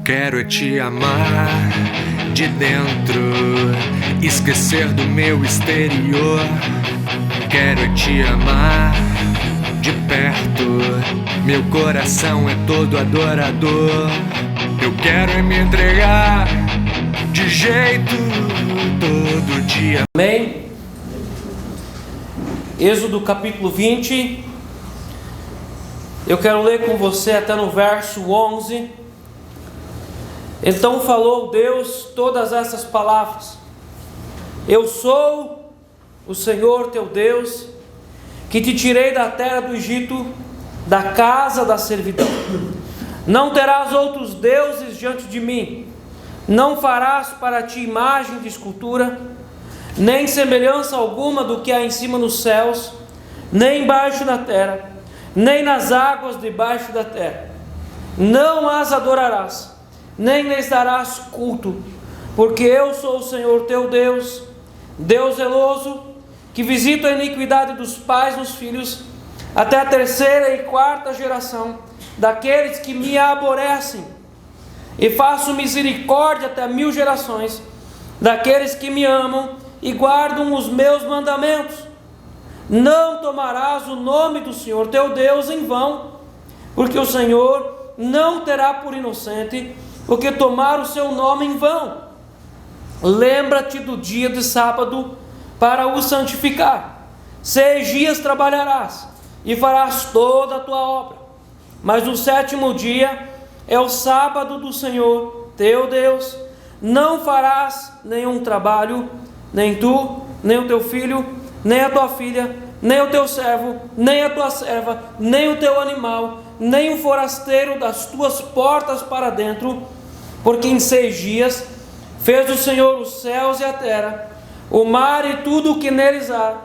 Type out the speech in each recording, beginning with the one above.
quero é te amar de dentro, esquecer do meu exterior. Quero é te amar de perto, meu coração é todo adorador. Eu quero é me entregar de jeito todo dia. Amém? Êxodo capítulo 20. Eu quero ler com você até no verso 11. Então falou Deus todas essas palavras: Eu sou o Senhor teu Deus, que te tirei da terra do Egito, da casa da servidão. Não terás outros deuses diante de mim. Não farás para ti imagem de escultura, nem semelhança alguma do que há em cima nos céus, nem embaixo na terra, nem nas águas debaixo da terra. Não as adorarás, nem lhes darás culto, porque eu sou o Senhor teu Deus, Deus zeloso, que visita a iniquidade dos pais nos filhos, até a terceira e quarta geração daqueles que me aborrecem, e faço misericórdia até 1000 gerações daqueles que me amam e guardam os meus mandamentos. Não tomarás o nome do Senhor teu Deus em vão, porque o Senhor não terá por inocente o que tomar o seu nome em vão. Lembra-te do dia de sábado para o santificar. 6 dias trabalharás e farás toda a tua obra, mas o 7º dia é o sábado do Senhor teu Deus. Não farás nenhum trabalho, nem tu, nem o teu filho, nem a tua filha, nem o teu servo, nem a tua serva, nem o teu animal, nem o forasteiro das tuas portas para dentro, porque em 6 dias fez o Senhor os céus e a terra, o mar e tudo o que neles há,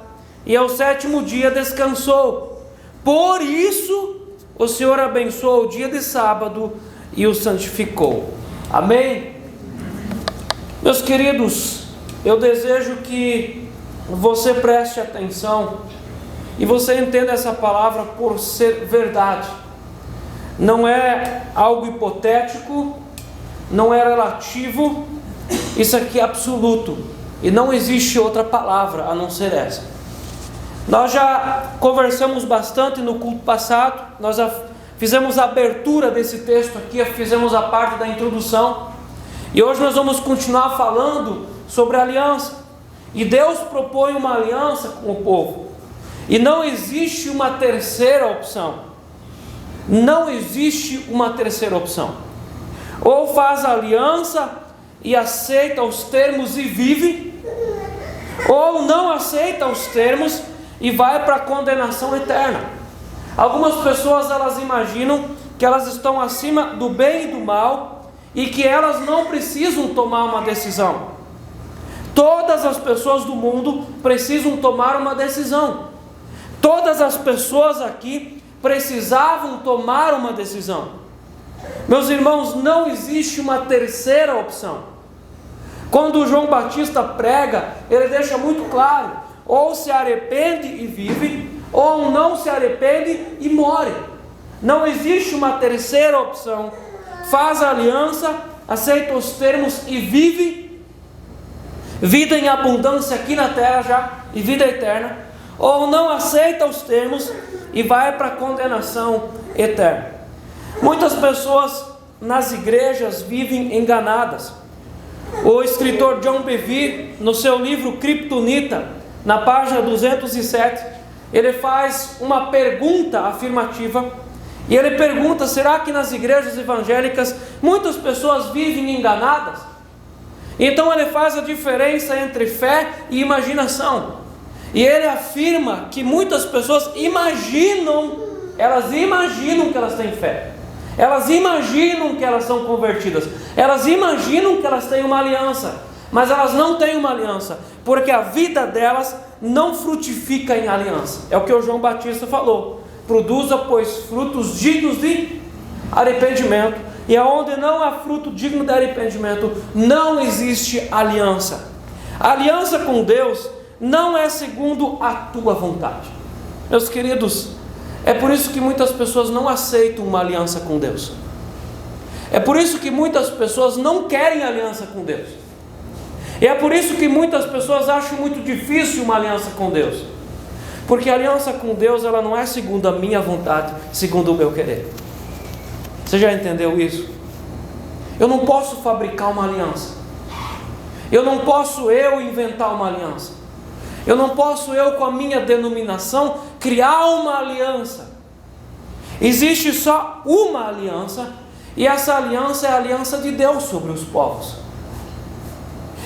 e ao 7º dia descansou. Por isso o Senhor abençoou o dia de sábado e o santificou. Amém? Meus queridos, eu desejo que você preste atenção e você entenda essa palavra por ser verdade. Não é algo hipotético, não é relativo, isso aqui é absoluto, e não existe outra palavra a não ser essa. Nós já conversamos bastante no culto passado, nós já fizemos a abertura desse texto aqui, fizemos a parte da introdução, e hoje nós vamos continuar falando sobre a aliança. E Deus propõe uma aliança com o povo, e não existe uma terceira opção. Não existe uma terceira opção. Ou faz a aliança e aceita os termos e vive, ou não aceita os termos e vai para a condenação eterna. Algumas pessoas, elas imaginam que elas estão acima do bem e do mal e que elas não precisam tomar uma decisão. Todas as pessoas do mundo precisam tomar uma decisão. Todas as pessoas aqui precisavam tomar uma decisão. Meus irmãos, não existe uma terceira opção. Quando João Batista prega, ele deixa muito claro: ou se arrepende e vive, ou não se arrepende e morre. Não existe uma terceira opção. Faz a aliança, aceita os termos e vive, vida em abundância aqui na terra já, e vida eterna, ou não aceita os termos e vai para a condenação eterna. Muitas pessoas nas igrejas vivem enganadas. O escritor John Bevere, no seu livro Kryptonita, na página 207, ele faz uma pergunta afirmativa, e ele pergunta: será que nas igrejas evangélicas muitas pessoas vivem enganadas? Então ele faz a diferença entre fé e imaginação, e ele afirma que muitas pessoas elas imaginam que elas têm fé, elas imaginam que elas são convertidas, elas imaginam que elas têm uma aliança, mas elas não têm uma aliança, porque a vida delas não frutifica em aliança. É o que o João Batista falou: produza, pois, frutos dignos de arrependimento, e aonde não há fruto digno de arrependimento, não existe aliança. A aliança com Deus não é segundo a tua vontade. Meus queridos, é por isso que muitas pessoas não aceitam uma aliança com Deus. É por isso que muitas pessoas não querem aliança com Deus. E é por isso que muitas pessoas acham muito difícil uma aliança com Deus. Porque a aliança com Deus, ela não é segundo a minha vontade, segundo o meu querer. Você já entendeu isso? Eu não posso fabricar uma aliança. Eu não posso inventar uma aliança. Eu não posso com a minha denominação criar uma aliança. Existe só uma aliança, e essa aliança é a aliança de Deus sobre os povos.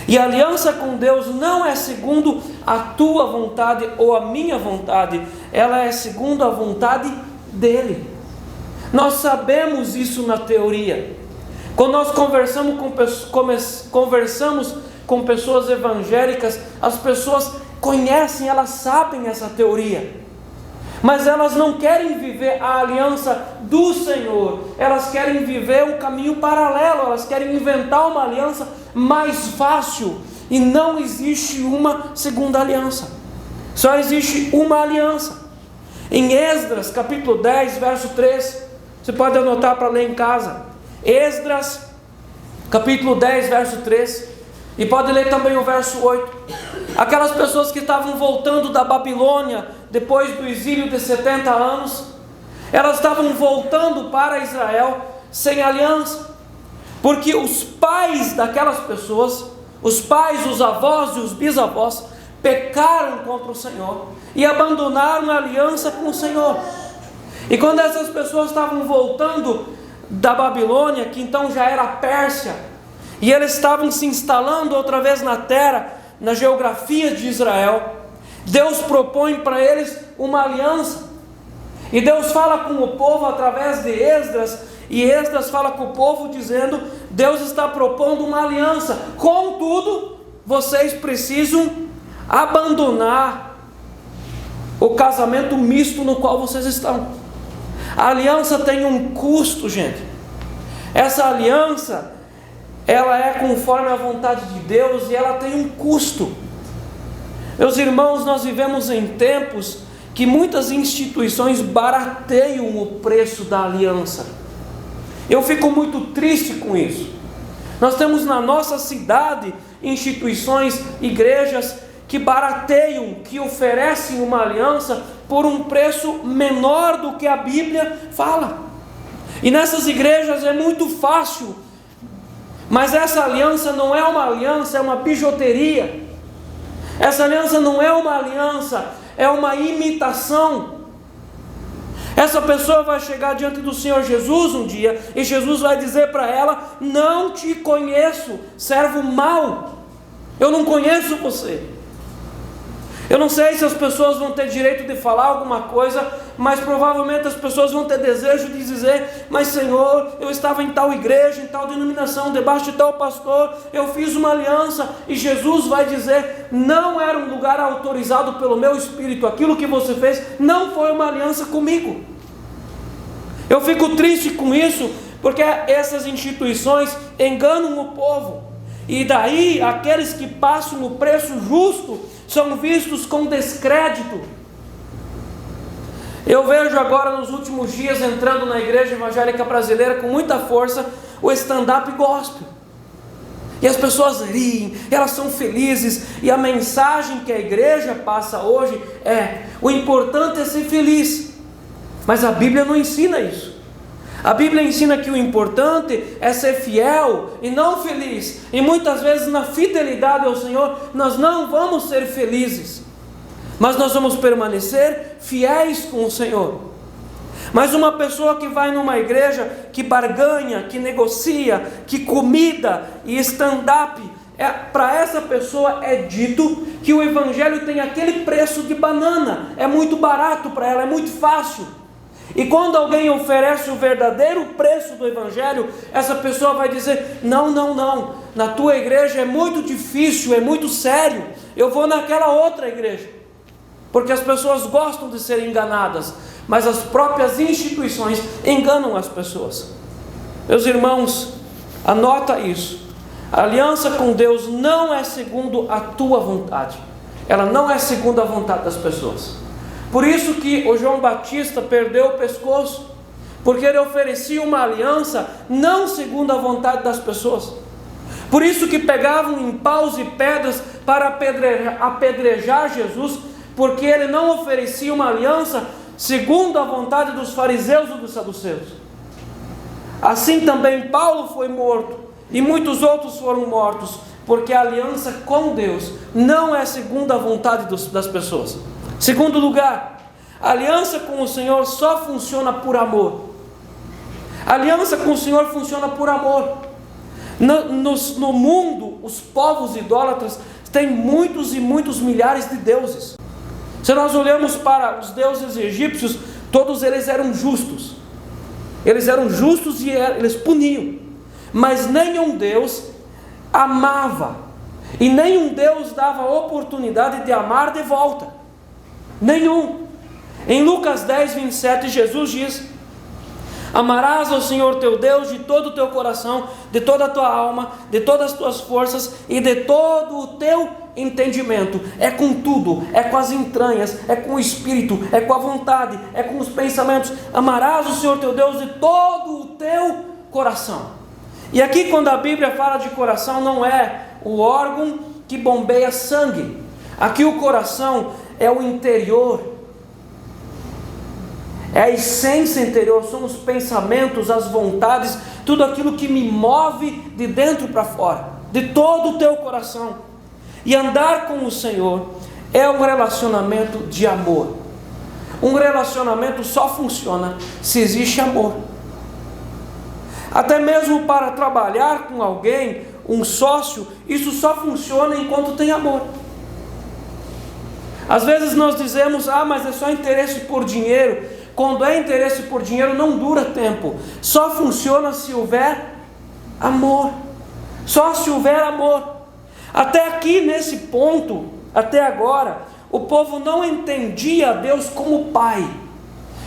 E a aliança com Deus não é segundo a tua vontade ou a minha vontade, ela é segundo a vontade dele. Nós sabemos isso na teoria. Quando nós conversamos com pessoas evangélicas, as pessoas conhecem, elas sabem essa teoria. Mas elas não querem viver a aliança do Senhor. Elas querem viver um caminho paralelo. Elas querem inventar uma aliança mais fácil. E não existe uma segunda aliança. Só existe uma aliança. Em Esdras, capítulo 10, verso 3. Você pode anotar para ler em casa. Esdras, capítulo 10, verso 3. E pode ler também o verso 8. Aquelas pessoas que estavam voltando da Babilônia, depois do exílio de 70 anos, elas estavam voltando para Israel sem aliança. Porque os pais daquelas pessoas, os pais, os avós e os bisavós, pecaram contra o Senhor e abandonaram a aliança com o Senhor. E quando essas pessoas estavam voltando da Babilônia, que então já era a Pérsia, e eles estavam se instalando outra vez na terra, na geografia de Israel, Deus propõe para eles uma aliança. E Deus fala com o povo através de Esdras, e Esdras fala com o povo dizendo: Deus está propondo uma aliança. Contudo, vocês precisam abandonar o casamento misto no qual vocês estão. A aliança tem um custo, gente. Essa aliança, ela é conforme a vontade de Deus e ela tem um custo. Meus irmãos, nós vivemos em tempos que muitas instituições barateiam o preço da aliança. Eu fico muito triste com isso. Nós temos na nossa cidade instituições, igrejas que barateiam, que oferecem uma aliança por um preço menor do que a Bíblia fala. E nessas igrejas é muito fácil. Mas essa aliança não é uma aliança, é uma bijuteria. Essa aliança não é uma aliança, é uma imitação. Essa pessoa vai chegar diante do Senhor Jesus um dia, e Jesus vai dizer para ela: não te conheço, servo mau. Eu não conheço você. Eu não sei se as pessoas vão ter direito de falar alguma coisa, mas provavelmente as pessoas vão ter desejo de dizer: mas Senhor, eu estava em tal igreja, em tal denominação, debaixo de tal pastor, eu fiz uma aliança. E Jesus vai dizer: não era um lugar autorizado pelo meu Espírito, aquilo que você fez não foi uma aliança comigo. Eu fico triste com isso, porque essas instituições enganam o povo, e daí aqueles que passam o preço justo são vistos com descrédito. Eu vejo agora nos últimos dias entrando na igreja evangélica brasileira com muita força o stand-up gospel. E as pessoas riem, elas são felizes, e a mensagem que a igreja passa hoje é: o importante é ser feliz. Mas a Bíblia não ensina isso. A Bíblia ensina que o importante é ser fiel e não feliz. E muitas vezes na fidelidade ao Senhor nós não vamos ser felizes, mas nós vamos permanecer fiéis com o Senhor. Mas uma pessoa que vai numa igreja que barganha, que negocia, que comida e stand-up, para essa pessoa é dito que o evangelho tem aquele preço de banana, é muito barato para ela, é muito fácil. E quando alguém oferece o verdadeiro preço do evangelho, essa pessoa vai dizer: não, na tua igreja é muito difícil, é muito sério, eu vou naquela outra igreja. Porque as pessoas gostam de ser enganadas, mas as próprias instituições enganam as pessoas. Meus irmãos, anota isso: a aliança com Deus não é segundo a tua vontade, ela não é segundo a vontade das pessoas. Por isso que o João Batista perdeu o pescoço, porque ele oferecia uma aliança não segundo a vontade das pessoas. Por isso que pegavam em paus e pedras para apedrejar Jesus, porque ele não oferecia uma aliança segundo a vontade dos fariseus ou dos saduceus. Assim também Paulo foi morto, e muitos outros foram mortos, porque a aliança com Deus não é segundo a vontade das pessoas. Segundo lugar, a aliança com o Senhor só funciona por amor. A aliança com o Senhor funciona por amor. No mundo, os povos idólatras têm muitos e muitos milhares de deuses. Se nós olhamos para os deuses egípcios, todos eles eram justos. Eles eram justos e eles puniam. Mas nenhum Deus amava. E nenhum Deus dava oportunidade de amar de volta. Nenhum. Em Lucas 10, 27, Jesus diz: amarás ao Senhor teu Deus de todo o teu coração, de toda a tua alma, de todas as tuas forças e de todo o teu entendimento. É com tudo, é com as entranhas, é com o espírito, é com a vontade, é com os pensamentos. Amarás o Senhor teu Deus de todo o teu coração. E aqui, quando a Bíblia fala de coração, não é o órgão que bombeia sangue. Aqui o coração é o interior, é a essência interior, são os pensamentos, as vontades, tudo aquilo que me move de dentro para fora, de todo o teu coração. E andar com o Senhor é um relacionamento de amor. Um relacionamento só funciona se existe amor. Até mesmo para trabalhar com alguém, um sócio, isso só funciona enquanto tem amor. Às vezes nós dizemos: mas é só interesse por dinheiro. Quando é interesse por dinheiro, não dura tempo. Só funciona se houver amor. Só se houver amor. Até aqui nesse ponto, até agora, o povo não entendia Deus como Pai.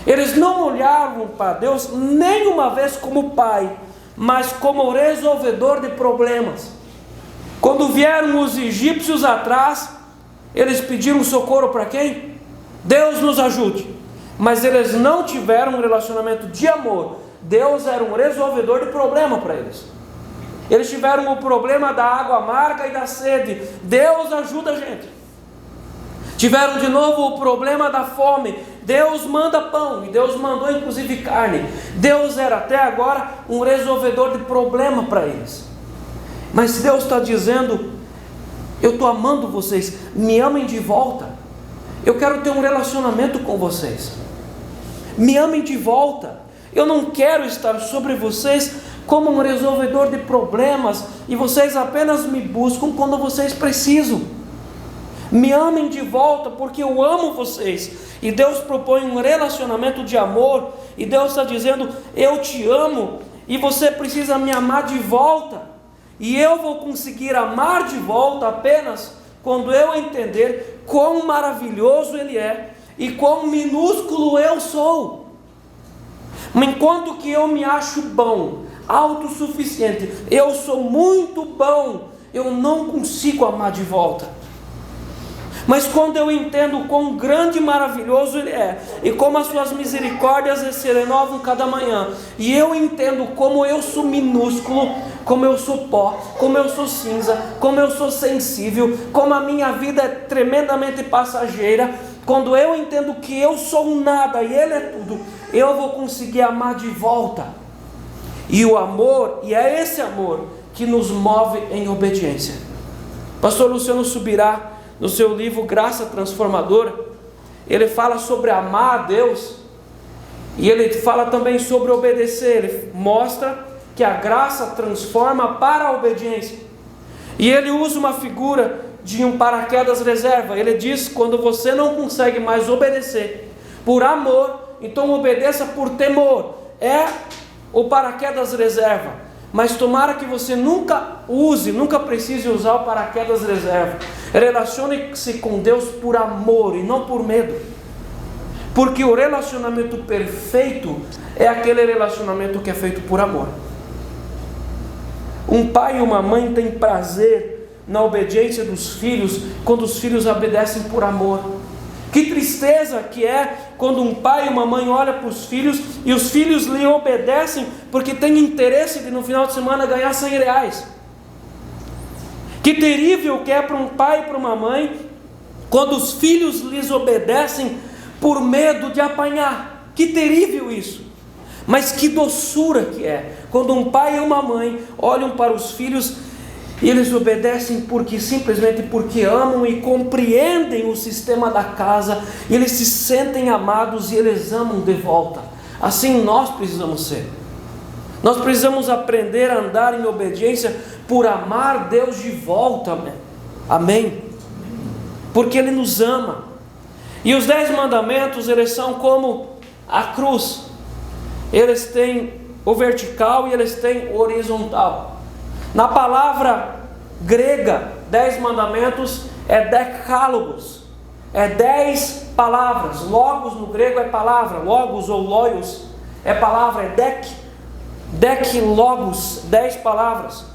Eles não olhavam para Deus nenhuma vez como Pai, mas como resolvedor de problemas. Quando vieram os egípcios atrás, eles pediram socorro para quem? Deus nos ajude. Mas eles não tiveram um relacionamento de amor. Deus era um resolvedor de problema para eles. Eles tiveram o problema da água amarga e da sede. Deus ajuda a gente. Tiveram de novo o problema da fome. Deus manda pão, e Deus mandou inclusive carne. Deus era até agora um resolvedor de problema para eles. Mas Deus está dizendo: eu estou amando vocês, me amem de volta. Eu quero ter um relacionamento com vocês. Me amem de volta. Eu não quero estar sobre vocês como um resolvedor de problemas, e vocês apenas me buscam quando vocês precisam. Me amem de volta, porque eu amo vocês. E Deus propõe um relacionamento de amor, e Deus está dizendo: eu te amo, e você precisa me amar de volta. E eu vou conseguir amar de volta apenas quando eu entender quão maravilhoso Ele é, e quão minúsculo eu sou. Enquanto que eu me acho bom, autossuficiente, eu sou muito bom, eu não consigo amar de volta. Mas quando eu entendo quão grande e maravilhoso Ele é, e como as suas misericórdias se renovam cada manhã, e eu entendo como eu sou minúsculo, como eu sou pó, como eu sou cinza, como eu sou sensível, como a minha vida é tremendamente passageira, quando eu entendo que eu sou nada e Ele é tudo, eu vou conseguir amar de volta. E o amor, e é esse amor que nos move em obediência. Pastor Luciano Subirá, no seu livro Graça Transformadora, ele fala sobre amar a Deus, e ele fala também sobre obedecer. Ele mostra que a graça transforma para a obediência, e ele usa uma figura de um paraquedas reserva. Ele diz: quando você não consegue mais obedecer por amor, então obedeça por temor. É o paraquedas reserva. Mas tomara que você nunca precise usar o paraquedas reserva. Relacione-se com Deus por amor e não por medo. Porque o relacionamento perfeito é aquele relacionamento que é feito por amor. Um pai e uma mãe têm prazer na obediência dos filhos, quando os filhos obedecem por amor. Que tristeza que é quando um pai e uma mãe olham para os filhos e os filhos lhe obedecem porque têm interesse de no final de semana ganhar R$100. Que terrível que é para um pai e para uma mãe quando os filhos lhes obedecem por medo de apanhar. Que terrível isso! Mas que doçura que é quando um pai e uma mãe olham para os filhos e eles obedecem simplesmente porque amam e compreendem o sistema da casa, e eles se sentem amados e eles amam de volta. Assim nós precisamos ser. Nós precisamos aprender a andar em obediência por amar Deus de volta. Amém? Porque Ele nos ama. E os 10 mandamentos, eles são como a cruz. Eles têm o vertical e eles têm o horizontal. Na palavra grega, 10 mandamentos é decálogos, é 10 palavras. Logos no grego é palavra, logos ou loios é palavra, é declogos, 10 palavras.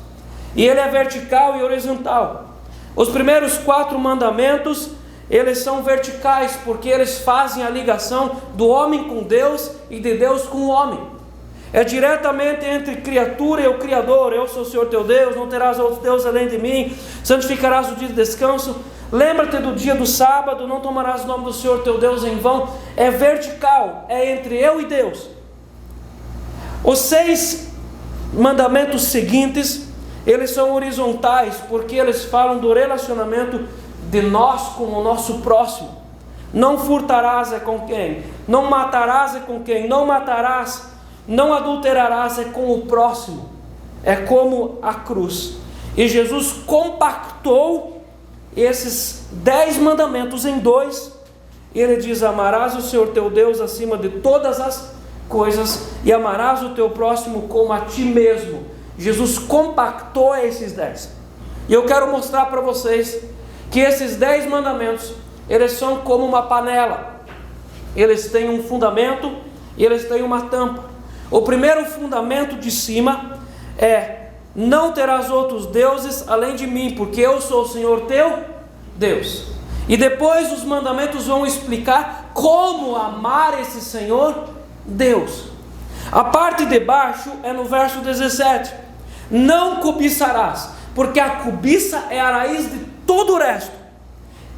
E ele é vertical e horizontal. Os primeiros 4 mandamentos, eles são verticais, porque eles fazem a ligação do homem com Deus e de Deus com o homem. É diretamente entre criatura e o Criador. Eu sou o Senhor teu Deus, não terás outro Deus além de mim, santificarás o dia de descanso, lembra-te do dia do sábado, não tomarás o nome do Senhor teu Deus em vão. É vertical, é entre eu e Deus. Os 6 mandamentos seguintes, eles são horizontais, porque eles falam do relacionamento de nós com o nosso próximo. Não furtarás é com quem? Não matarás é com quem? Não matarás, não adulterarás é com o próximo. É como a cruz. E Jesus compactou esses 10 mandamentos em 2. Ele diz: amarás o Senhor teu Deus acima de todas as coisas e amarás o teu próximo como a ti mesmo. Jesus compactou esses 10. E eu quero mostrar para vocês que esses 10 mandamentos, eles são como uma panela. Eles têm um fundamento e eles têm uma tampa. O primeiro fundamento de cima é: não terás outros deuses além de mim, porque eu sou o Senhor teu Deus. E depois os mandamentos vão explicar como amar esse Senhor Deus. A parte de baixo é no verso 17: não cobiçarás, porque a cobiça é a raiz de todo o resto.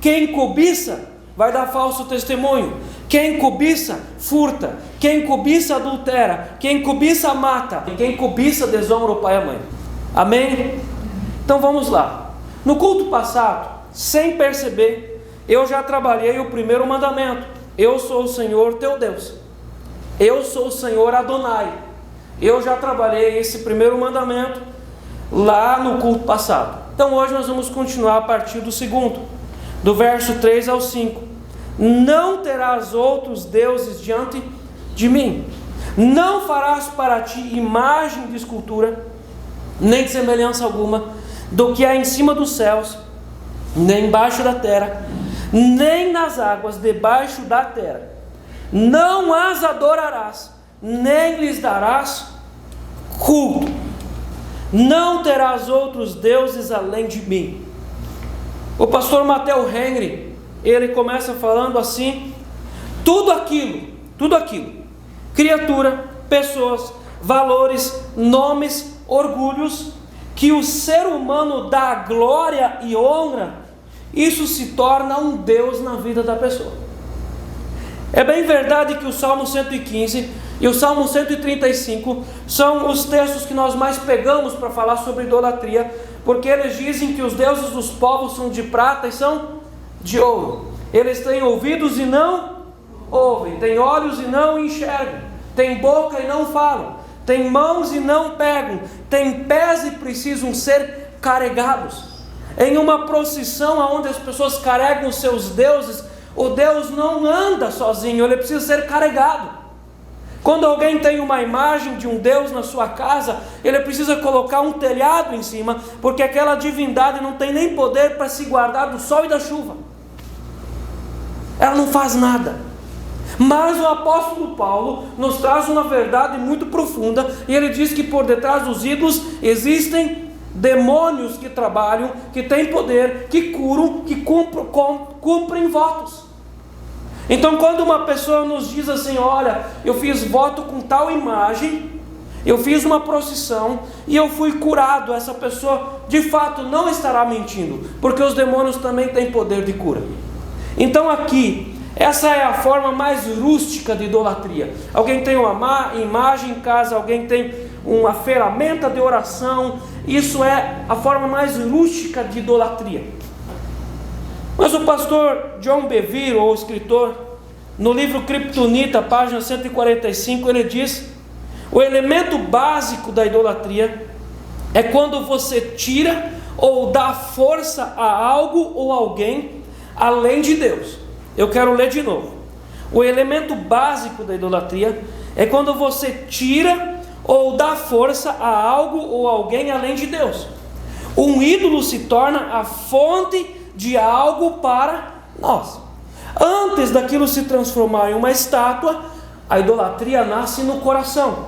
Quem cobiça vai dar falso testemunho. Quem cobiça, furta. Quem cobiça, adultera. Quem cobiça, mata. E quem cobiça, desonra o pai e a mãe. Amém? Então vamos lá. No culto passado, sem perceber, eu já trabalhei o primeiro mandamento: eu sou o Senhor teu Deus. Eu sou o Senhor Adonai. Eu já trabalhei esse primeiro mandamento lá no culto passado. Então hoje nós vamos continuar a partir do segundo, do verso 3 ao 5. Não terás outros deuses diante de mim. Não farás para ti imagem de escultura, nem de semelhança alguma, do que há em cima dos céus, nem embaixo da terra, nem nas águas debaixo da terra. Não as adorarás, nem lhes darás culto. Não terás outros deuses além de mim. O pastor Matteo Henry, ele começa falando assim: tudo aquilo, criatura, pessoas, valores, nomes, orgulhos, que o ser humano dá glória e honra, isso se torna um Deus na vida da pessoa. É bem verdade que o Salmo 115 e o Salmo 135 são os textos que nós mais pegamos para falar sobre idolatria, porque eles dizem que os deuses dos povos são de prata e são de ouro. Eles têm ouvidos e não ouvem, têm olhos e não enxergam, têm boca e não falam, têm mãos e não pegam, têm pés e precisam ser carregados. Em uma procissão onde as pessoas carregam os seus deuses, o Deus não anda sozinho, ele precisa ser carregado. Quando alguém tem uma imagem de um Deus na sua casa, ele precisa colocar um telhado em cima, porque aquela divindade não tem nem poder para se guardar do sol e da chuva. Ela não faz nada. Mas o apóstolo Paulo nos traz uma verdade muito profunda, e ele diz que por detrás dos ídolos existem demônios que trabalham, que têm poder, que curam, que cumprem votos. Então, quando uma pessoa nos diz assim: olha, eu fiz voto com tal imagem, eu fiz uma procissão e eu fui curado, essa pessoa de fato não estará mentindo, porque os demônios também têm poder de cura. Então aqui, essa é a forma mais rústica de idolatria. Alguém tem uma imagem em casa, alguém tem uma ferramenta de oração, isso é a forma mais rústica de idolatria. Mas o pastor John Bevere, o escritor, no livro Kryptonita, página 145, ele diz: o elemento básico da idolatria é quando você tira ou dá força a algo ou alguém além de Deus. Eu quero ler de novo. O elemento básico da idolatria é quando você tira ou dá força a algo ou alguém além de Deus. Um ídolo se torna a fonte de algo para nós. Antes daquilo se transformar em uma estátua, a idolatria nasce no coração.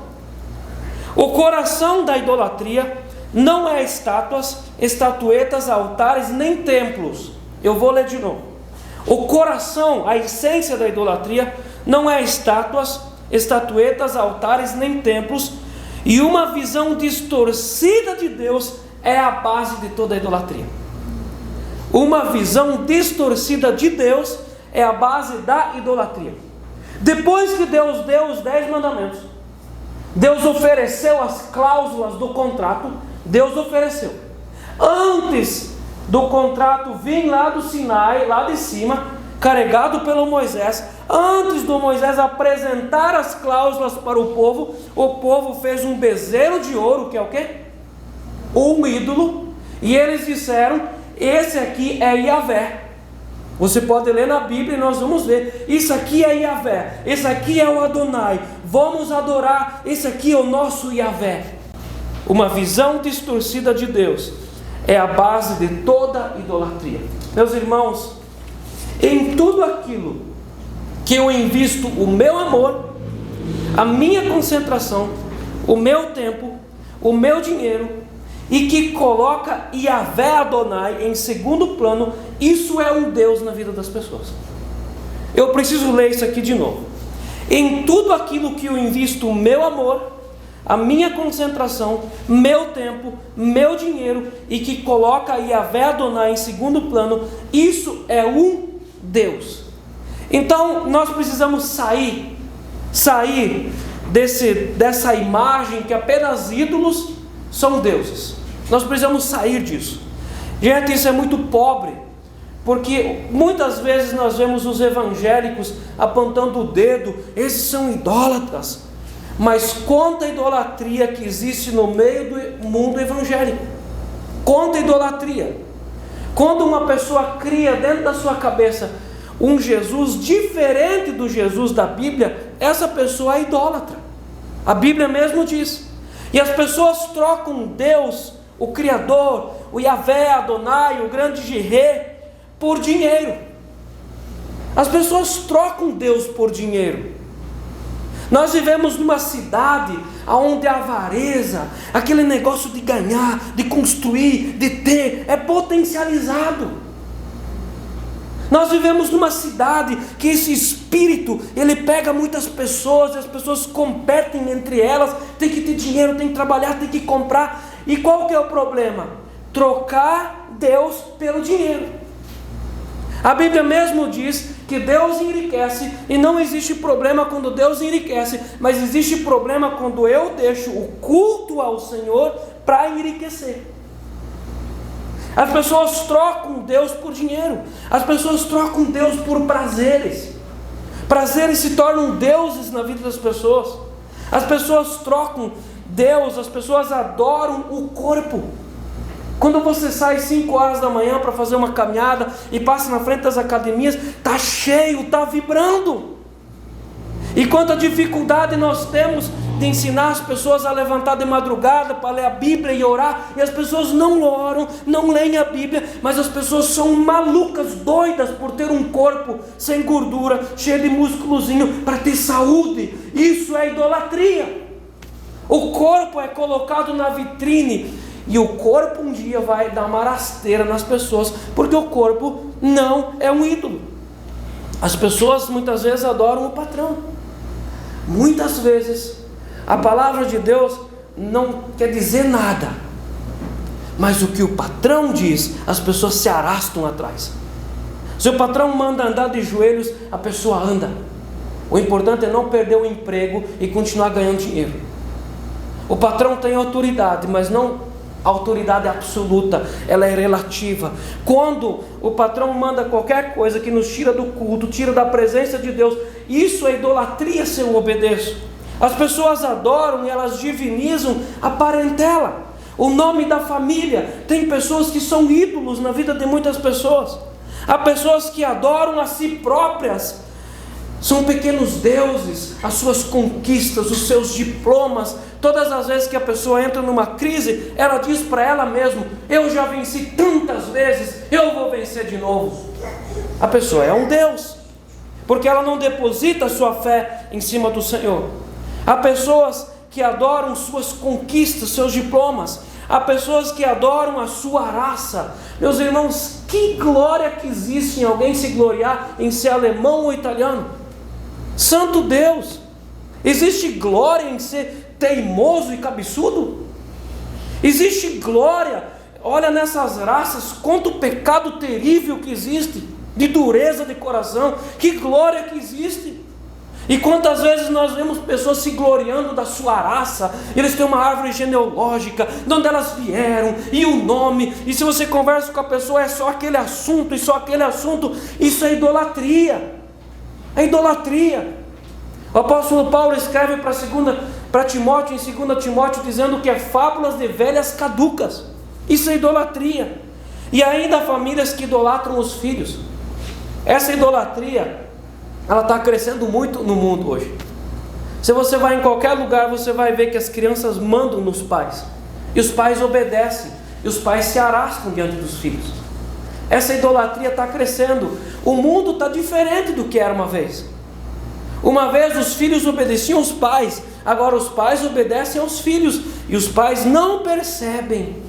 O coração da idolatria não é estátuas, estatuetas, altares, nem templos. Eu vou ler de novo. O coração, a essência da idolatria, não é estátuas, estatuetas, altares, nem templos. E uma visão distorcida de Deus é a base de toda a idolatria. Uma visão distorcida de Deus é a base da idolatria. Depois que Deus deu os 10 mandamentos, Deus ofereceu as cláusulas do contrato. Deus ofereceu. Antes do contrato vir lá do Sinai, lá de cima, carregado pelo Moisés, antes do Moisés apresentar as cláusulas para o povo fez um bezerro de ouro, que é o quê? Um ídolo, e eles disseram: esse aqui é Yahvé. Você pode ler na Bíblia e nós vamos ver. Isso aqui é Yahvé, esse aqui é o Adonai, vamos adorar, esse aqui é o nosso Yahvé. Uma visão distorcida de Deus é a base de toda idolatria. Meus irmãos, em tudo aquilo que eu invisto o meu amor, a minha concentração, o meu tempo, o meu dinheiro, e que coloca Yahvé Adonai em segundo plano, isso é um Deus na vida das pessoas. Eu preciso ler isso aqui de novo. Em tudo aquilo que eu invisto o meu amor, a minha concentração, meu tempo, meu dinheiro, e que coloca Yahvé Adonai em segundo plano, isso é um Deus. Então nós precisamos sair dessa imagem que apenas ídolos são deuses. Nós precisamos sair disso. Gente, isso é muito pobre, porque muitas vezes nós vemos os evangélicos apontando o dedo: esses são idólatras. Mas conta a idolatria que existe no meio do mundo evangélico. Conta a idolatria. Quando uma pessoa cria dentro da sua cabeça um Jesus diferente do Jesus da Bíblia, essa pessoa é idólatra. A Bíblia mesmo diz. E as pessoas trocam Deus, o Criador, o Yahvé Adonai, o grande Jireh, por dinheiro. As pessoas trocam Deus por dinheiro. Nós vivemos numa cidade onde a avareza, aquele negócio de ganhar, de construir, de ter, é potencializado. Nós vivemos numa cidade que esse espírito, ele pega muitas pessoas, e as pessoas competem entre elas, tem que ter dinheiro, tem que trabalhar, tem que comprar. E qual que é o problema? Trocar Deus pelo dinheiro. A Bíblia mesmo diz que Deus enriquece, e não existe problema quando Deus enriquece, mas existe problema quando eu deixo o culto ao Senhor para enriquecer. As pessoas trocam Deus por dinheiro, as pessoas trocam Deus por prazeres. Prazeres se tornam deuses na vida das pessoas. As pessoas trocam Deus, as pessoas adoram o corpo. Quando você sai 5 horas da manhã para fazer uma caminhada e passa na frente das academias, está cheio, está vibrando. E quanta dificuldade nós temos de ensinar as pessoas a levantar de madrugada para ler a Bíblia e orar, e as pessoas não oram, não leem a Bíblia, mas as pessoas são malucas, doidas por ter um corpo sem gordura, cheio de músculozinho, para ter saúde. Isso é idolatria. O corpo é colocado na vitrine, e o corpo um dia vai dar uma rasteira nas pessoas, porque o corpo não é um ídolo. As pessoas muitas vezes adoram o patrão. Muitas vezes a palavra de Deus não quer dizer nada, mas o que o patrão diz, as pessoas se arrastam atrás. Se o patrão manda andar de joelhos, a pessoa anda. O importante é não perder o emprego e continuar ganhando dinheiro. O patrão tem autoridade, mas não autoridade absoluta, ela é relativa. Quando o patrão manda qualquer coisa que nos tira do culto, tira da presença de Deus, isso é idolatria se eu obedeço. As pessoas adoram e elas divinizam a parentela, o nome da família. Tem pessoas que são ídolos na vida de muitas pessoas. Há pessoas que adoram a si próprias, são pequenos deuses, as suas conquistas, os seus diplomas. Todas as vezes que a pessoa entra numa crise, ela diz para ela mesma: eu já venci tantas vezes, eu vou vencer de novo. A pessoa é um deus, porque ela não deposita a sua fé em cima do Senhor. Há pessoas que adoram suas conquistas, seus diplomas. Há pessoas que adoram a sua raça. Meus irmãos, que glória que existe em alguém se gloriar em ser alemão ou italiano. Santo Deus! Existe glória em ser teimoso e cabeçudo? Existe glória, olha nessas raças, quanto pecado terrível que existe, de dureza de coração, que glória que existe. E quantas vezes nós vemos pessoas se gloriando da sua raça, eles têm uma árvore genealógica, de onde elas vieram, e o nome, e se você conversa com a pessoa, é só aquele assunto, e só aquele assunto. Isso é idolatria. É idolatria. O apóstolo Paulo escreve para Timóteo, em 2 Timóteo, dizendo que é fábulas de velhas caducas. Isso é idolatria. E ainda há famílias que idolatram os filhos. Essa idolatria, ela está crescendo muito no mundo hoje. Se você vai em qualquer lugar, você vai ver que as crianças mandam nos pais, e os pais obedecem, e os pais se arrastam diante dos filhos. Essa idolatria está crescendo. O mundo está diferente do que era uma vez. Uma vez os filhos obedeciam aos pais, agora os pais obedecem aos filhos, e os pais não percebem.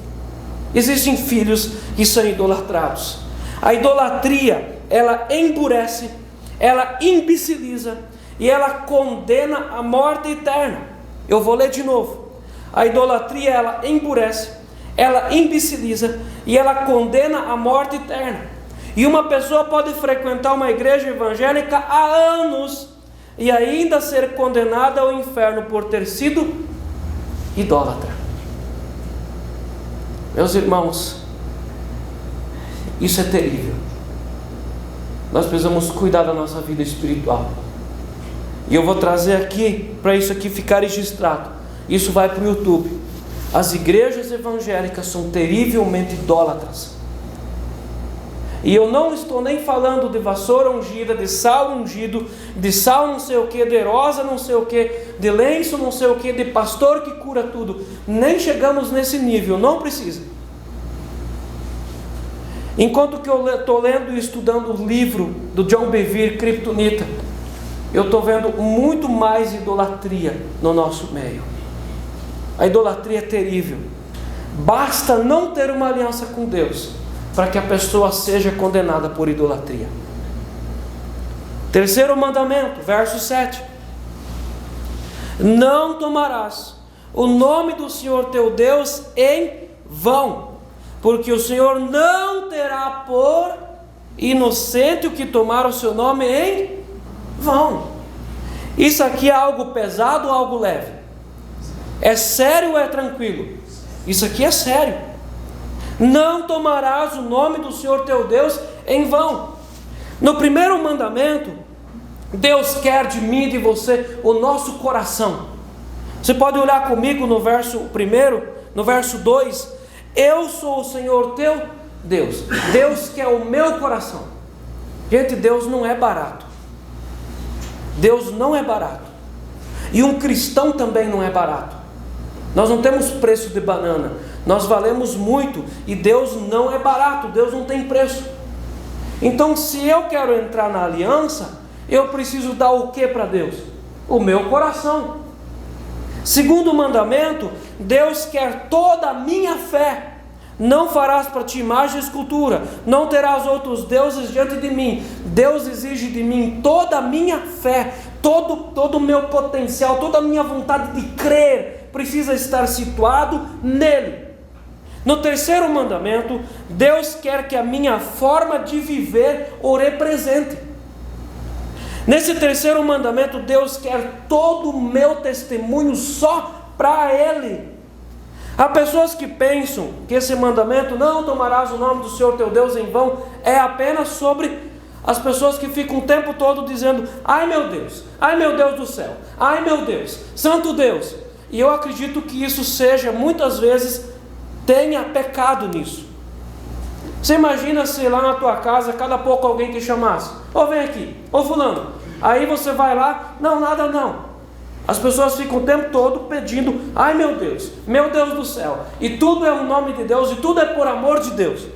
Existem filhos que são idolatrados. A idolatria, ela endurece, ela imbeciliza e ela condena a morte eterna. Eu vou ler de novo. A idolatria, ela endurece, ela imbeciliza e ela condena a morte eterna. E uma pessoa pode frequentar uma igreja evangélica há anos e ainda ser condenada ao inferno por ter sido idólatra. Meus irmãos, isso é terrível. Nós precisamos cuidar da nossa vida espiritual. E eu vou trazer aqui, para isso aqui ficar registrado. Isso vai para o YouTube. As igrejas evangélicas são terrivelmente idólatras. E eu não estou nem falando de vassoura ungida, de sal ungido, de sal não sei o que, de rosa não sei o que, de lenço não sei o que, de pastor que cura tudo. Nem chegamos nesse nível, não precisa. Enquanto que eu estou lendo e estudando o livro do John Bevere, Kryptonita, eu estou vendo muito mais idolatria no nosso meio. A idolatria é terrível. Basta não ter uma aliança com Deus para que a pessoa seja condenada por idolatria. Terceiro mandamento, verso 7. Não tomarás o nome do Senhor teu Deus em vão, porque o Senhor não terá por inocente o que tomar o seu nome em vão. Isso aqui é algo pesado ou algo leve? É sério ou é tranquilo? Isso aqui é sério. Não tomarás o nome do Senhor teu Deus em vão. No primeiro mandamento, Deus quer de mim e de você o nosso coração. Você pode olhar comigo no verso 1, no verso 2. Eu sou o Senhor teu Deus. Deus quer o meu coração. Gente, Deus não é barato. Deus não é barato. E um cristão também não é barato. Nós não temos preço de banana. Nós valemos muito. E Deus não é barato. Deus não tem preço. Então, se eu quero entrar na aliança, eu preciso dar o que para Deus? O meu coração. Segundo mandamento, Deus quer toda a minha fé. Não farás para ti imagem e escultura, não terás outros deuses diante de mim. Deus exige de mim toda a minha fé, todo o meu potencial, toda a minha vontade de crer, precisa estar situado nele. No terceiro mandamento, Deus quer que a minha forma de viver o represente. Nesse terceiro mandamento, Deus quer todo o meu testemunho só para Ele. Há pessoas que pensam que esse mandamento, não tomarás o nome do Senhor teu Deus em vão, é apenas sobre as pessoas que ficam o tempo todo dizendo: ai meu Deus do céu, ai meu Deus, santo Deus. E eu acredito que isso seja, muitas vezes, tenha pecado nisso. Você imagina se lá na tua casa, cada pouco alguém te chamasse: ô vem aqui, ô fulano. Aí você vai lá: não, nada não. As pessoas ficam o tempo todo pedindo: ai meu Deus do céu. E tudo é o nome de Deus, e tudo é por amor de Deus.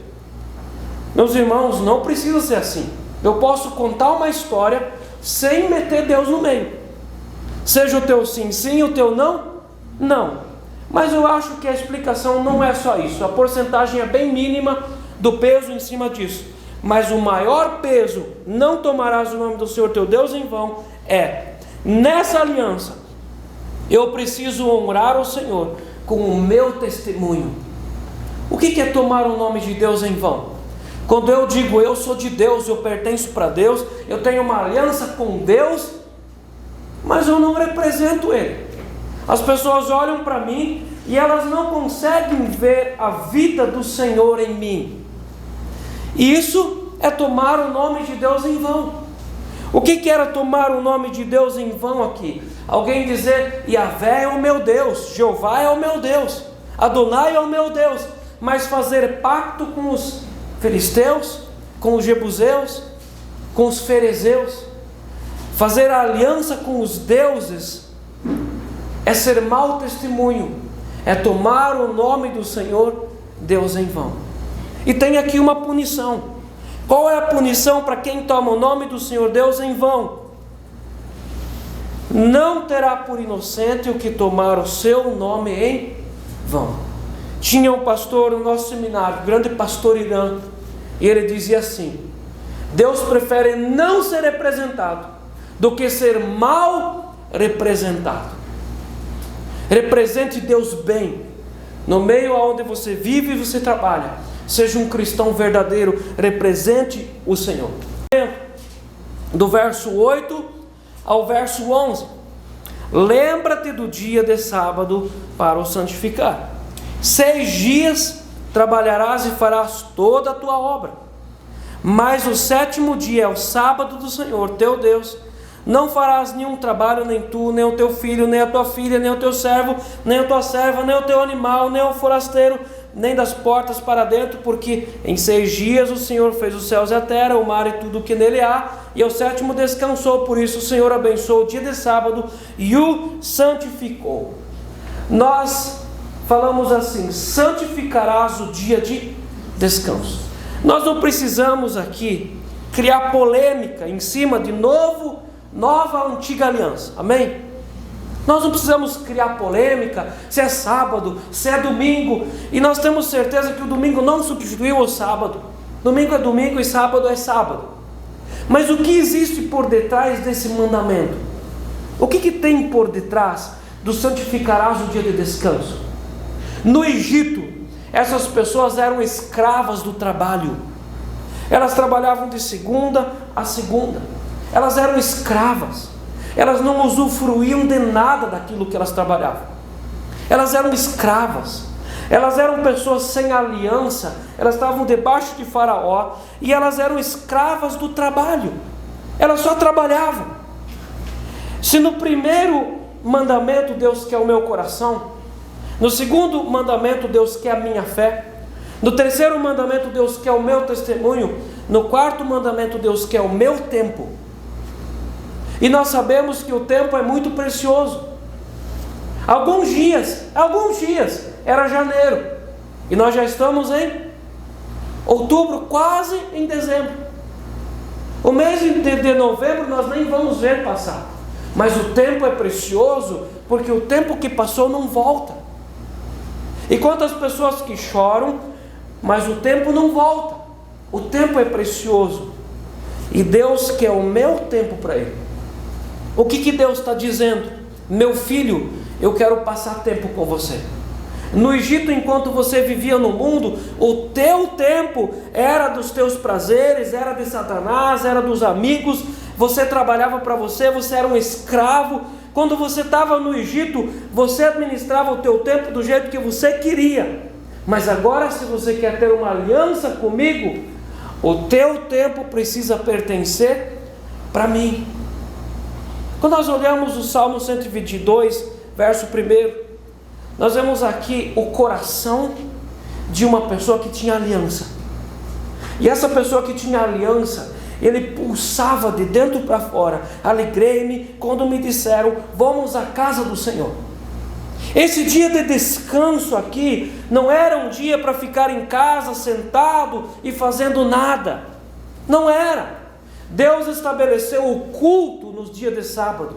Meus irmãos, não precisa ser assim. Eu posso contar uma história sem meter Deus no meio. Seja o teu sim, sim, o teu não, não. Mas eu acho que a explicação não é só isso. A porcentagem é bem mínima do peso em cima disso. Mas o maior peso, não tomarás o nome do Senhor teu Deus em vão, é: nessa aliança, eu preciso honrar o Senhor com o meu testemunho. O que é tomar o nome de Deus em vão? Quando eu digo eu sou de Deus, eu pertenço para Deus, eu tenho uma aliança com Deus, mas eu não represento Ele. As pessoas olham para mim e elas não conseguem ver a vida do Senhor em mim. E isso é tomar o nome de Deus em vão. O que era tomar o nome de Deus em vão aqui? Alguém dizer: Yahvé é o meu Deus, Jeová é o meu Deus, Adonai é o meu Deus, mas fazer pacto com os filisteus, com os jebuseus, com os ferezeus, fazer aliança com os deuses, é ser mau testemunho, é tomar o nome do Senhor Deus em vão. E tem aqui uma punição. Qual é a punição para quem toma o nome do Senhor Deus em vão? Não terá por inocente o que tomar o seu nome em vão. Tinha um pastor no nosso seminário, grande pastor Irã, e ele dizia assim: Deus prefere não ser representado do que ser mal representado. Represente Deus bem no meio onde você vive e você trabalha. Seja um cristão verdadeiro, represente o Senhor. Do verso 8 ao verso 11: lembra-te do dia de sábado para o santificar. 6 dias trabalharás e farás toda a tua obra, mas o 7º dia é o sábado do Senhor teu Deus. Não farás nenhum trabalho, nem tu, nem o teu filho, nem a tua filha, nem o teu servo, nem a tua serva, nem o teu animal, nem o forasteiro, nem das portas para dentro, porque em 6 dias o Senhor fez os céus e a terra, o mar e tudo o que nele há, e ao 7º descansou. Por isso o Senhor abençoou o dia de sábado e o santificou. Nós falamos assim: santificarás o dia de descanso. Nós não precisamos aqui criar polêmica em cima de nova antiga aliança, amém? Nós não precisamos criar polêmica se é sábado, se é domingo, e nós temos certeza que o domingo não substituiu o sábado. Domingo é domingo e sábado é sábado. Mas o que existe por detrás desse mandamento? O que tem por detrás do santificarás o dia de descanso? No Egito, essas pessoas eram escravas do trabalho. Elas trabalhavam de segunda a segunda. Elas eram escravas. Elas não usufruíam de nada daquilo que elas trabalhavam. Elas eram escravas. Elas eram pessoas sem aliança. Elas estavam debaixo de Faraó e elas eram escravas do trabalho. Elas só trabalhavam. Se no primeiro mandamento Deus quer o meu coração, no segundo mandamento Deus quer a minha fé, no terceiro mandamento Deus quer o meu testemunho, no quarto mandamento Deus quer o meu tempo. E nós sabemos que o tempo é muito precioso. Alguns dias, era janeiro, e nós já estamos em outubro, quase em dezembro. O mês de novembro nós nem vamos ver passar, mas o tempo é precioso, porque o tempo que passou não volta. E quantas pessoas que choram mas o tempo não volta. O tempo é precioso. E Deus quer o meu tempo para Ele. O que Deus está dizendo? Meu filho, eu quero passar tempo com você. No Egito, enquanto você vivia no mundo, o teu tempo era dos teus prazeres, era de Satanás, era dos amigos. Você trabalhava para você, você era um escravo. Quando você estava no Egito, você administrava o teu tempo do jeito que você queria. Mas agora, se você quer ter uma aliança comigo, o teu tempo precisa pertencer para mim. Quando nós olhamos o Salmo 122, verso 1, nós vemos aqui o coração de uma pessoa que tinha aliança. E essa pessoa que tinha aliança, ele pulsava de dentro para fora. Alegrei-me quando me disseram, vamos à casa do Senhor. Esse dia de descanso aqui não era um dia para ficar em casa sentado e fazendo nada. Não era. Deus estabeleceu o culto nos dias de sábado.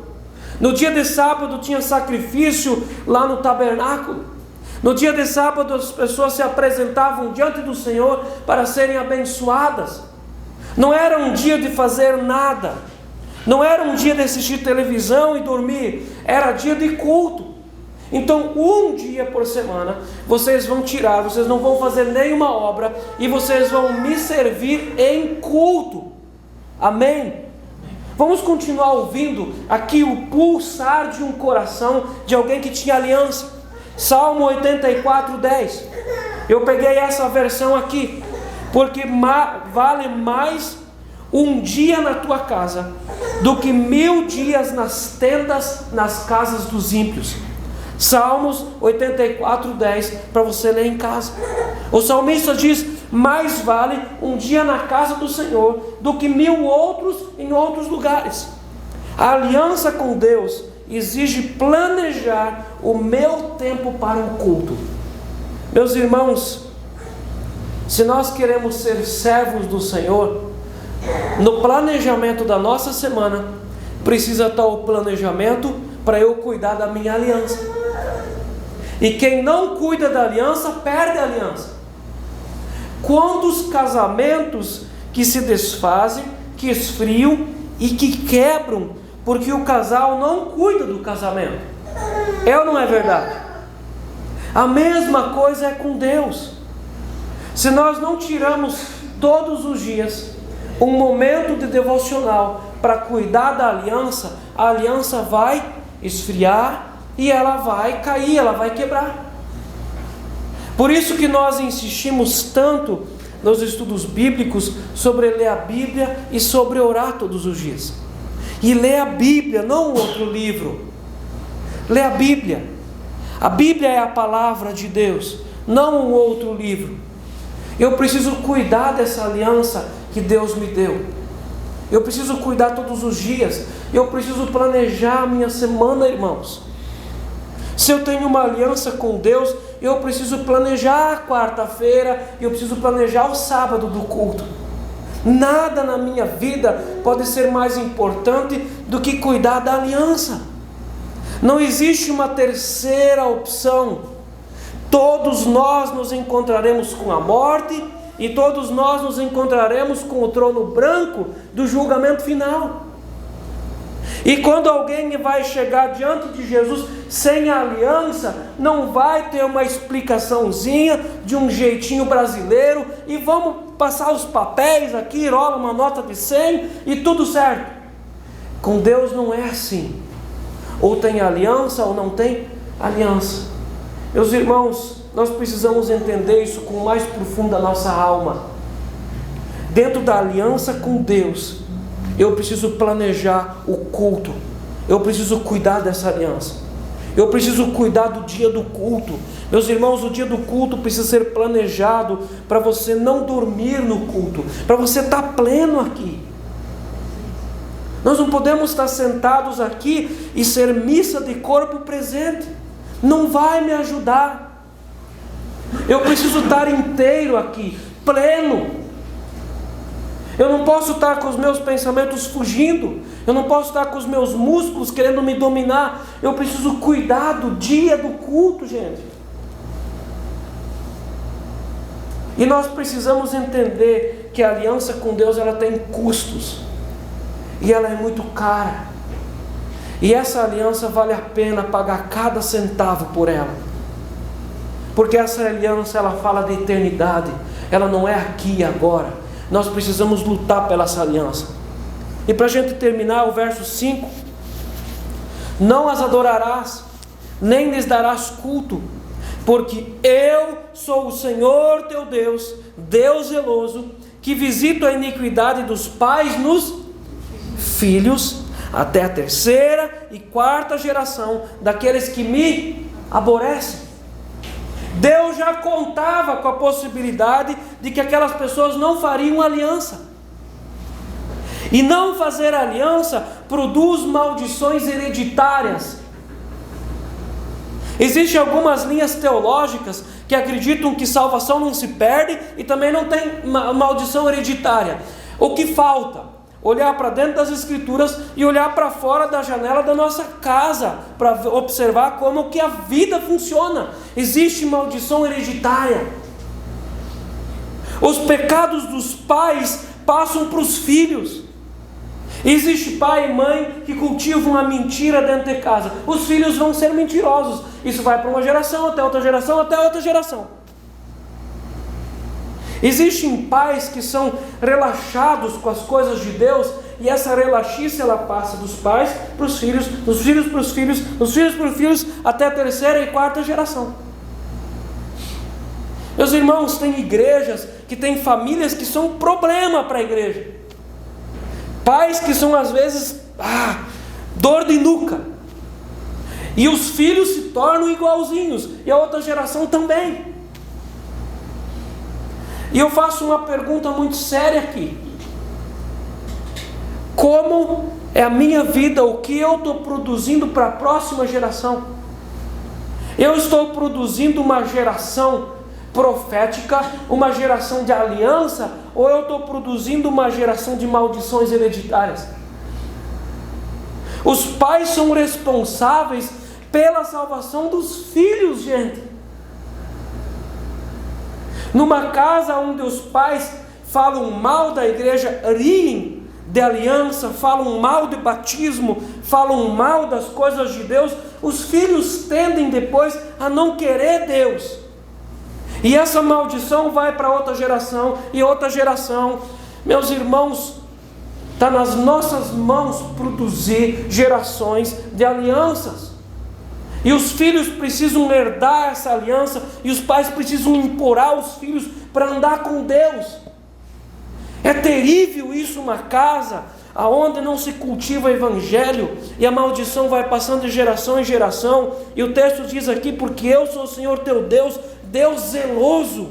No dia de sábado tinha sacrifício lá no tabernáculo. No dia de sábado as pessoas se apresentavam diante do Senhor para serem abençoadas. Não era um dia de fazer nada. Não era um dia de assistir televisão e dormir. Era dia de culto. Então, um dia por semana, vocês vão tirar, vocês não vão fazer nenhuma obra, e vocês vão me servir em culto. Amém? Vamos continuar ouvindo aqui o pulsar de um coração de alguém que tinha aliança. Salmo 84, 10. Eu peguei essa versão aqui, porque vale mais um dia na tua casa do que 1000 dias nas tendas, nas casas dos ímpios. Salmos 84, 10, para você ler em casa. O salmista diz, mais vale um dia na casa do Senhor do que 1000 outros em outros lugares. A aliança com Deus exige planejar o meu tempo para o culto. Meus irmãos, se nós queremos ser servos do Senhor, no planejamento da nossa semana, precisa estar o planejamento para eu cuidar da minha aliança. E quem não cuida da aliança, perde a aliança. Quantos casamentos que se desfazem, que esfriam e que quebram, porque o casal não cuida do casamento. É ou não é verdade? A mesma coisa é com Deus. Se nós não tiramos todos os dias um momento de devocional para cuidar da aliança, a aliança vai esfriar e ela vai cair, ela vai quebrar. Por isso que nós insistimos tanto nos estudos bíblicos sobre ler a Bíblia e sobre orar todos os dias. E ler a Bíblia, não outro livro. Ler a Bíblia. A Bíblia é a palavra de Deus, não um outro livro. Eu preciso cuidar dessa aliança que Deus me deu. Eu preciso cuidar todos os dias. Eu preciso planejar a minha semana, irmãos. Se eu tenho uma aliança com Deus, eu preciso planejar a quarta-feira, eu preciso planejar o sábado do culto. Nada na minha vida pode ser mais importante do que cuidar da aliança. Não existe uma terceira opção. Todos nós nos encontraremos com a morte e todos nós nos encontraremos com o trono branco do julgamento final. E quando alguém vai chegar diante de Jesus sem a aliança, não vai ter uma explicaçãozinha de um jeitinho brasileiro e vamos passar os papéis aqui, rola uma nota de 100 e tudo certo. Com Deus não é assim. Ou tem aliança ou não tem aliança. Meus irmãos, nós precisamos entender isso com o mais profundo da nossa alma. Dentro da aliança com Deus, eu preciso planejar o culto. Eu preciso cuidar dessa aliança. Eu preciso cuidar do dia do culto. Meus irmãos, o dia do culto precisa ser planejado para você não dormir no culto, para você estar pleno aqui. Nós não podemos estar sentados aqui e ser missa de corpo presente. Não vai me ajudar. Eu preciso estar inteiro aqui, pleno. Eu não posso estar com os meus pensamentos fugindo. Eu não posso estar com os meus músculos querendo me dominar. Eu preciso cuidar do dia do culto, gente. E nós precisamos entender que a aliança com Deus, ela tem custos. E ela é muito cara. E essa aliança vale a pena pagar cada centavo por ela. Porque essa aliança, ela fala de eternidade. Ela não é aqui e agora. Nós precisamos lutar pela essa aliança. E para a gente terminar, o verso 5. Não as adorarás, nem lhes darás culto, porque eu sou o Senhor teu Deus, Deus zeloso, que visito a iniquidade dos pais nos filhos, até a 3ª e 4ª geração daqueles que me aborrecem. Deus já contava com a possibilidade de que aquelas pessoas não fariam aliança. E não fazer aliança produz maldições hereditárias. Existem algumas linhas teológicas que acreditam que salvação não se perde e também não tem maldição hereditária. O que falta? Olhar para dentro das Escrituras e olhar para fora da janela da nossa casa, para observar como que a vida funciona. Existe maldição hereditária. Os pecados dos pais passam para os filhos. Existe pai e mãe que cultivam a mentira dentro de casa. Os filhos vão ser mentirosos. Isso vai para uma geração, até outra geração, até outra geração. Existem pais que são relaxados com as coisas de Deus, e essa relaxice ela passa dos pais para os filhos, dos filhos para os filhos, dos filhos para os filhos, até a 3ª e 4ª geração. Meus irmãos, tem igrejas que tem famílias que são um problema para a igreja. Pais que são às vezes dor de nuca. E os filhos se tornam igualzinhos, e a outra geração também. E eu faço uma pergunta muito séria aqui. Como é a minha vida, o que eu estou produzindo para a próxima geração? Eu estou produzindo uma geração profética, uma geração de aliança, ou eu estou produzindo uma geração de maldições hereditárias? Os pais são responsáveis pela salvação dos filhos, gente. Numa casa onde os pais falam mal da igreja, riem de aliança, falam mal de batismo, falam mal das coisas de Deus, os filhos tendem depois a não querer Deus. E essa maldição vai para outra geração e outra geração. Meus irmãos, está nas nossas mãos produzir gerações de alianças. E os filhos precisam herdar essa aliança, e os pais precisam implorar os filhos para andar com Deus. É terrível isso, uma casa aonde não se cultiva o evangelho, e a maldição vai passando de geração em geração. E o texto diz aqui: porque eu sou o Senhor teu Deus, Deus zeloso,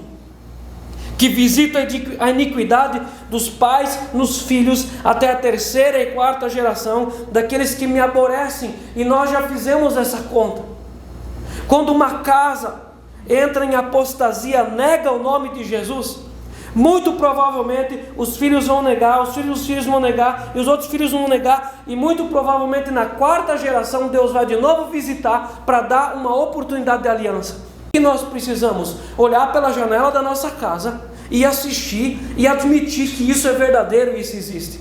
que visita a iniquidade dos pais nos filhos, até a 3ª e 4ª geração daqueles que me aborrecem. E nós já fizemos essa conta. Quando uma casa entra em apostasia, nega o nome de Jesus, muito provavelmente os filhos vão negar, os filhos vão negar, e os outros filhos vão negar, e muito provavelmente na 4ª geração Deus vai de novo visitar para dar uma oportunidade de aliança. E nós precisamos olhar pela janela da nossa casa e assistir e admitir que isso é verdadeiro e isso existe.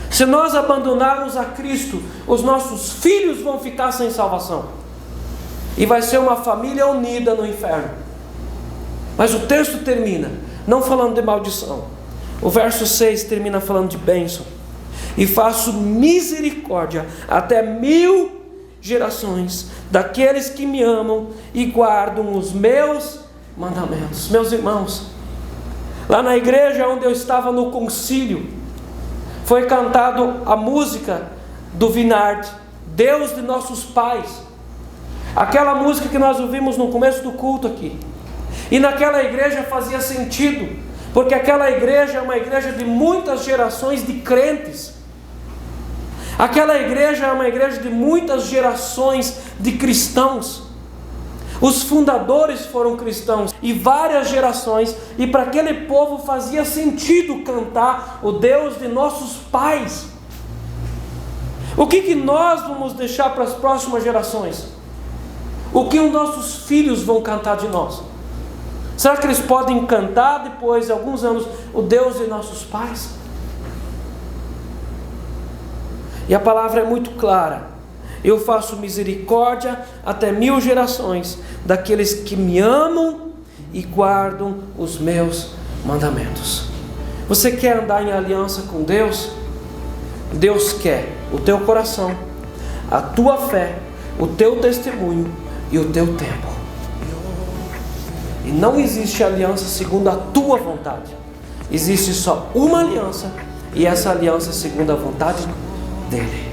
Se nós abandonarmos a Cristo, os nossos filhos vão ficar sem salvação, e vai ser uma família unida no inferno. Mas o texto termina não falando de maldição. O verso 6 termina falando de bênção: e faço misericórdia até 1000 gerações daqueles que me amam e guardam os meus mandamentos. Meus irmãos, lá na igreja onde eu estava no concílio, foi cantado a música do Vinard, Deus de nossos pais. Aquela música que nós ouvimos no começo do culto aqui. E naquela igreja fazia sentido, porque aquela igreja é uma igreja de muitas gerações de crentes. Aquela igreja é uma igreja de muitas gerações de cristãos. Os fundadores foram cristãos, e várias gerações, e para aquele povo fazia sentido cantar o Deus de nossos pais. O que nós vamos deixar para as próximas gerações? O que os nossos filhos vão cantar de nós? Será que eles podem cantar depois de alguns anos o Deus de nossos pais? E a palavra é muito clara: eu faço misericórdia até 1000 gerações daqueles que me amam e guardam os meus mandamentos. Você quer andar em aliança com Deus? Deus quer o teu coração, a tua fé, o teu testemunho e o teu tempo. E não existe aliança segundo a tua vontade. Existe só uma aliança, e essa aliança é segundo a vontade dele.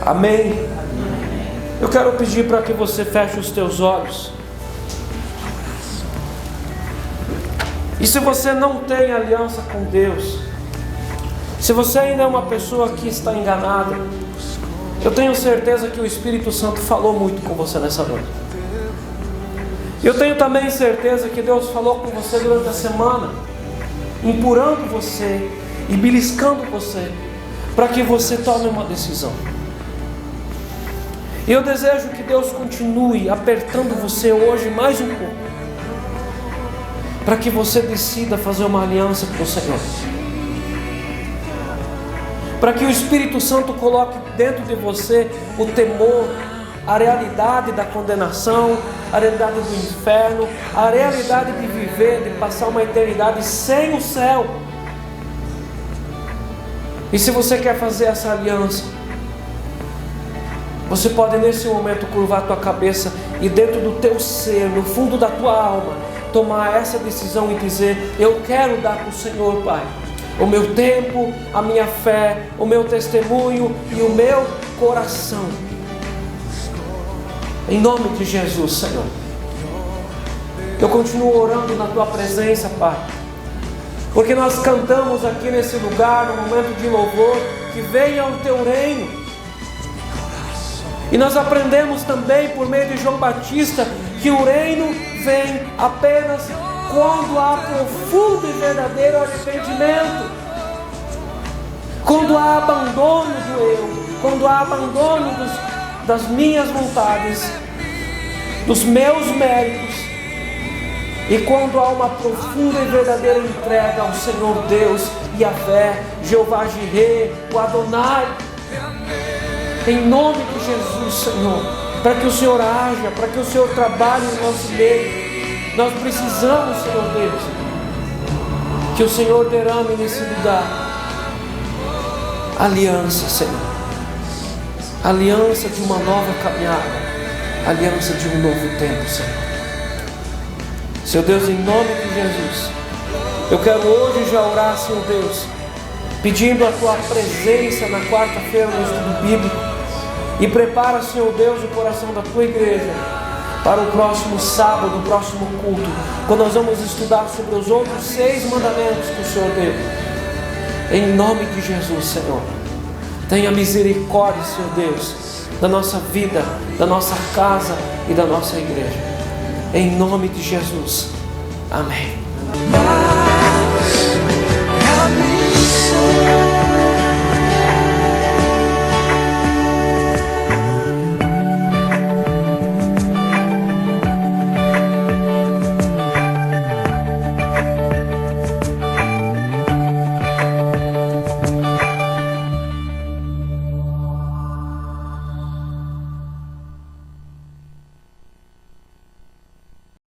Amém? Eu quero pedir para que você feche os teus olhos. E se você não tem aliança com Deus, se você ainda é uma pessoa que está enganada, eu tenho certeza que o Espírito Santo falou muito com você nessa noite. Eu tenho também certeza que Deus falou com você durante a semana, empurrando você e beliscando você, para que você tome uma decisão. E eu desejo que Deus continue apertando você hoje mais um pouco, para que você decida fazer uma aliança com o Senhor, para que o Espírito Santo coloque dentro de você o temor, a realidade da condenação, a realidade do inferno, a realidade de viver, de passar uma eternidade sem o céu. E se você quer fazer essa aliança, você pode nesse momento curvar a tua cabeça e dentro do teu ser, no fundo da tua alma, tomar essa decisão e dizer: eu quero dar para o Senhor, Pai, o meu tempo, a minha fé, o meu testemunho e o meu coração. Em nome de Jesus, Senhor. Eu continuo orando na tua presença, Pai, porque nós cantamos aqui nesse lugar, no momento de louvor, que venha o teu reino. E nós aprendemos também por meio de João Batista que o reino vem apenas quando há profundo e verdadeiro arrependimento, quando há abandono do eu, quando há abandono das minhas vontades, dos meus méritos, e quando há uma profunda e verdadeira entrega ao Senhor Deus, Yahvé, Jeová Jireh, o Adonai. Em nome de Jesus, Senhor, para que o Senhor haja, para que o Senhor trabalhe no nosso meio, nós precisamos, Senhor Deus, que o Senhor derrame nesse lugar aliança, Senhor, aliança de uma nova caminhada, aliança de um novo tempo, Senhor. Seu Deus, em nome de Jesus, eu quero hoje já orar, Senhor Deus, pedindo a tua presença na quarta-feira no estudo bíblico. E prepara, Senhor Deus, o coração da tua igreja para o próximo sábado, o próximo culto, quando nós vamos estudar sobre os outros 6 mandamentos que o Senhor deu. Em nome de Jesus, Senhor, tenha misericórdia, Senhor Deus, da nossa vida, da nossa casa e da nossa igreja. Em nome de Jesus. Amém.